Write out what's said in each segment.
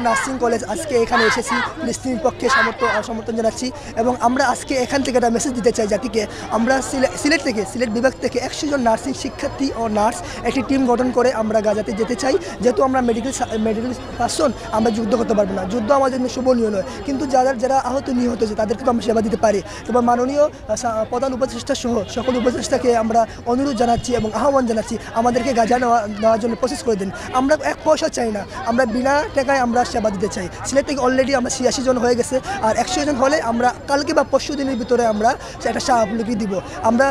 Nursing college আজকে এখানে এসেছি ফিলিস্তিনের পক্ষে সমর্থন জানাচ্ছি এবং আমরা আজকে এখান থেকে একটা মেসেজ দিতে চাই জাতিকে। আমরা সিলেট বিভাগ থেকে 100 জন নার্সিং শিক্ষার্থী ও নার্স একটি টিম গঠন করে আমরা গাজাতে যেতে চাই। যেহেতু আমরা মেডিকেল পার্সন, আমরা যুদ্ধ করতে পারবো না, যুদ্ধ আমাদের জন্য শোভনীয় নয়, কিন্তু যারা আহত নিহত হয়েছে তাদেরকে তো আমরা সেবা দিতে পারি। তবে মাননীয় প্রধান উপদেষ্টা সহ সকল উপদেষ্টাকে আমরা অনুরোধ জানাচ্ছি এবং আহ্বান জানাচ্ছি আমাদেরকে গাজা নেওয়ার জন্য প্রসেস করে দিন। আমরা এক পয়সা চাই না, আমরা বিনা টাকায় আমরা সেবা দিতে চাই। সিলেট থেকে অলরেডি আমরা 86 জন হয়ে গেছে, আর 100 জন হলে আমরা কালকে বা পরশু দিনের ভিতরে আমরা একটা সাহায্য দিব। আমরা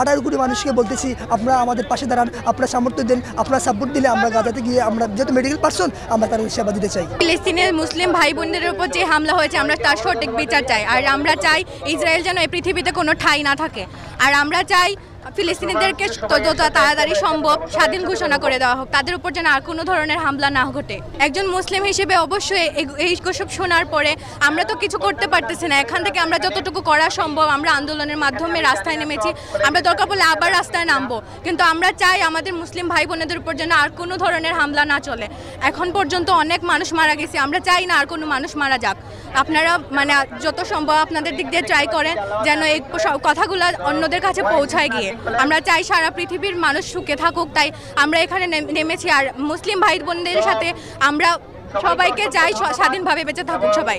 18 কোটি মানুষকে বলতেছি আপনারা আমাদের পাশে দাঁড়ান, আপনারা সামর্থ্য দেন, আপনারা সাপোর্ট দিলে আমরা গাজাতে গিয়ে আমরা যেহেতু মেডিকেল পার্সন আমরা তাদের সেবা দিতে চাই। ফিলিস্তিনের মুসলিম ভাই বোনদের উপর যে হামলা হয়েছে আমরা তার সঠিক বিচার চাই, আর আমরা চাই ইসরায়েল যেন এই পৃথিবীতে কোনো ঠাঁই না থাকে, আর আমরা চাই ফিলিস্তিনিদেরকে যত তাড়াতাড়ি সম্ভব স্বাধীন ঘোষণা করে দেওয়া হোক, তাদের উপর যেন আর কোনো ধরনের হামলা না ঘটে। একজন মুসলিম হিসেবে অবশ্যই এই সব শোনার পরে আমরা তো কিছু করতে পারতেছি না, এখান থেকে আমরা যতটুকু করা সম্ভব আমরা আন্দোলনের মাধ্যমে রাস্তায় নেমেছি, আমরা দরকার পড়লে আবার রাস্তায় নামবো, কিন্তু আমরা চাই আমাদের মুসলিম ভাই বোনেদের উপর যেন আর কোনো ধরনের হামলা না চলে। এখন পর্যন্ত অনেক মানুষ মারা গেছে, আমরা চাই না আর কোনো মানুষ মারা যাক। আপনারা যত সম্ভব আপনাদের দিক দিয়ে ট্রাই করেন যেন এই কথাগুলো অন্যদের কাছে পৌঁছায় গিয়ে। আমরা চাই সারা পৃথিবীর মানুষ সুখে থাকুক, তাই আমরা এখানে নেমেছি। আর মুসলিম ভাই বোনদের সাথে আমরা সবাইকে চাই স্বাধীনভাবে বেঁচে থাকুক সবাই।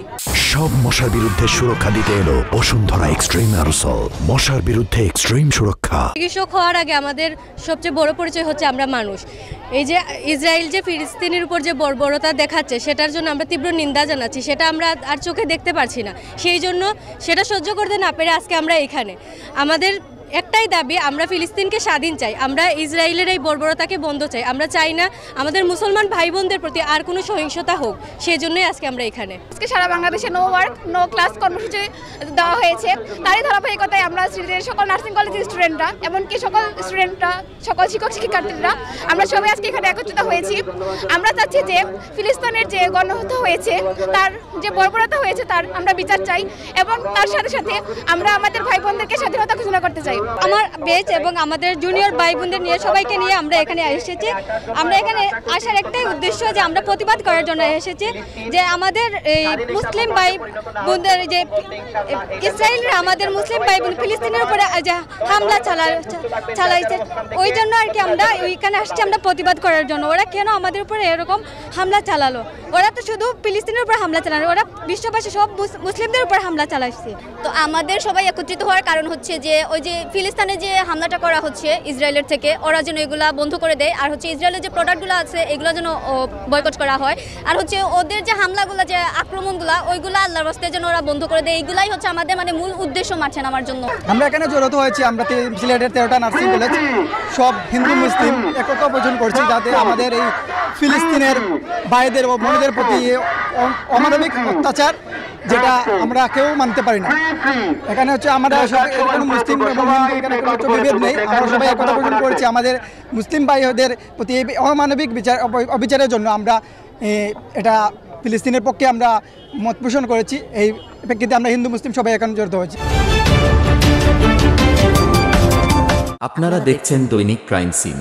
সব মশার বিরুদ্ধে সুরক্ষা দিতে এলো বসুন্ধরা এক্সট্রিম অ্যারোসল, মশার বিরুদ্ধে এক্সট্রিম সুরক্ষা। চিকিৎসক হওয়ার আগে আমাদের সবচেয়ে বড় পরিচয় হচ্ছে আমরা মানুষ। এই যে ইসরায়েল যে ফিলিস্তিনের উপর যে বর্বরতা দেখাচ্ছে সেটার জন্য আমরা তীব্র নিন্দা জানাচ্ছি, সেটা আমরা আর চোখে দেখতে পারছি না, সেই জন্য সেটা সহ্য করতে না পেরে আজকে আমরা এখানে। আমাদের একটাই দাবি, আমরা ফিলিস্তিনকে স্বাধীন চাই, আমরা ইসরায়েলের এই বর্বরতাকে বন্ধ চাই, আমরা চাই না আমাদের মুসলমান ভাই বোনদের প্রতি আর কোনো সহিংসতা হোক, সেই জন্যই আজকে আমরা এখানে। আজকে সারা বাংলাদেশে নো ওয়ার্ক নো ক্লাস কর্মসূচি দেওয়া হয়েছে, তারই ধারাবাহিকতায় আমরা সকল নার্সিং কলেজের স্টুডেন্টরা, এমনকি সকল স্টুডেন্টরা, সকল শিক্ষক শিক্ষার্থীরা আমরা সবাই আজকে এখানে একত্রিত হয়েছি। আমরা চাচ্ছি যে ফিলিস্তিনের যে গণহত্যা হয়েছে, তার যে বর্বরতা হয়েছে তার আমরা বিচার চাই, এবং তার সাথে সাথে আমরা আমাদের ভাই বোনদেরকে স্বাধীনতা ঘোষণা করতে চাই। আমার বেচ এবং আমাদের জুনিয়র ভাই বোনদের নিয়ে সবাইকে নিয়ে আমরা এখানে এসেছি। আমরা এখানে আসার একটাই উদ্দেশ্য যে আমরা প্রতিবাদ করার জন্য এসেছি যে আমাদের এই মুসলিম ভাই বোনদের যে ইসরায়েলের আমাদের মুসলিম ভাই বোন ফিলিস্তিনের উপরে যে হামলা চালাইছে, ওই জন্য আর কি আমরা ওইখানে আসছি আমরা প্রতিবাদ করার জন্য। ওরা কেন আমাদের উপরে এরকম হামলা চালালো? ওরা তো শুধু ফিলিস্তিনের উপর হামলা চালানো, ওরা বিশ্ববাসী সব মুসলিমদের উপর হামলা চালাইছে। তো আমাদের সবাই একত্রিত হওয়ার কারণ হচ্ছে যে ওই যে ফিলিস্তিনে যে হামলাটা করা হচ্ছে ইসরায়েলের থেকে, ওরা যেন এগুলা বন্ধ করে দেয়, আর হচ্ছে ইসরায়েলের যে প্রোডাক্টগুলো আছে এগুলো যেন বয়কট করা হয়, আর হচ্ছে ওদের যে হামলাগুলো যে আক্রমণগুলো ওইগুলো আল্লাহর রাস্তে যেন ওরা বন্ধ করে দেয়। এইগুলাই হচ্ছে আমাদের মূল উদ্দেশ্য মারছে নামার জন্য। আমরা এখানে জড়িত হয়েছি, আমরা সিলেটের 13টা নার্সিং কলেজ সব হিন্দু মুসলিম একতা পোষণ করছি যাতে আমাদের এই ফিলিস্তিনের ভাইদের ও বোনদের প্রতি অমানবিক অত্যাচার যেটা আমরা কেউ মানতে পারি না। এখানে হচ্ছে আমরা কোনো মুসলিম এবং হিন্দু এখানে কোনো বিভেদ নেই, আমরা সবাই একতা পোষণ করেছি আমাদের মুসলিম ভাইদের প্রতি অমানবিক অবিচারের জন্য। আমরা এটা ফিলিস্তিনের পক্ষে আমরা মত পোষণ করেছি, এই প্রেক্ষিতে আমরা হিন্দু মুসলিম সবাই এখানে জড়িত হয়েছি। আপনারা দেখছেন দৈনিক ক্রাইম সিন।